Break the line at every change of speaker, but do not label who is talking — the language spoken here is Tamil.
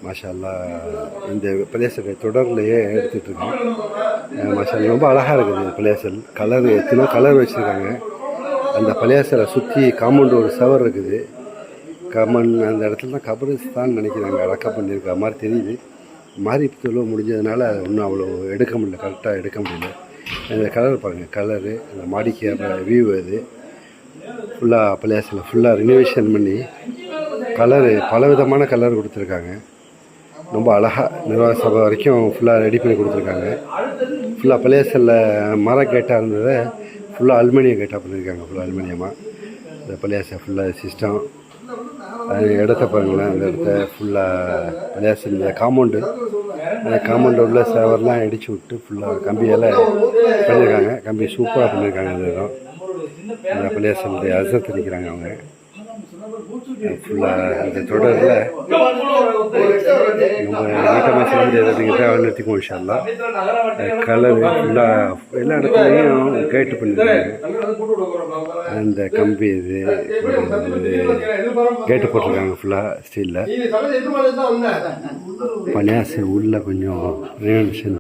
மாஷா அல்லாஹ் இந்த பிளேஸை தொடர்லையே எடுத்துகிட்ருக்கோம். மாஷா அல்லாஹ் ரொம்ப அழகாக இருக்குது இந்த பிளேசல். கலர் எத்தனோ கலர் வச்சுருக்காங்க. அந்த பழையாசலை சுற்றி காம்பவுண்டு ஒரு சவர் இருக்குது. அந்த இடத்துல தான் கபரிஸ்தான் நினைக்கிறாங்க அடக்கம் பண்ணியிருக்கிற மாதிரி தெரியுது. மாறி தொழுவ முடிஞ்சதுனால இன்னும் அவ்வளோ எடுக்க முடியல, கரெக்டாக எடுக்க முடியல. இந்த கலர் பாருங்கள், கலரு அந்த மாடிக்கு வியூ அது ஃபுல்லாக பழையாசலை ஃபுல்லாக ரினோவேஷன் பண்ணி கலரு பல விதமான கலர் கொடுத்துருக்காங்க. ரொம்ப அழகாக நிர்வாக சபை வரைக்கும் ஃபுல்லாக ரெடி பண்ணி கொடுத்துருக்காங்க. ஃபுல்லாக பழையாசலில் மர கேட்டாக இருந்ததை ஃபுல்லாக அலுமினியம் கேட்டாக பண்ணியிருக்காங்க. ஃபுல்லாக அலுமினியமாக இந்த பழையாசல் ஃபுல்லாக சிஸ்டம். அது இடத்த பாருங்களேன், அந்த இடத்த ஃபுல்லாக பழையாசல் இந்த காம்பவுண்டு, அந்த காம்பவுண்டு உள்ள சேவர்லாம் அடித்து விட்டு ஃபுல்லாக கம்பியால் பண்ணியிருக்காங்க. கம்பி சூப்பராக பண்ணியிருக்காங்க. இந்த இடம் அந்த பழையாசலுடைய அசத்து நிற்கிறாங்க அவங்க ஃபுல்லாக அந்த தொடரில். நம்ம நீட்டமாக செய்ய முடியாதுங்கிட்ட நிறுத்திக்குவோம் இன்ஷா அல்லாஹ். கலரு ஃபுல்லாக எல்லா இடத்துலையும் கேட்டு பண்ணியிருக்காங்க. அந்த கம்பி இது கேட்டு போட்டிருக்காங்க ஃபுல்லாக ஸ்டீலில். பனியாசு உள்ள கொஞ்சம் ரினோவேஷன்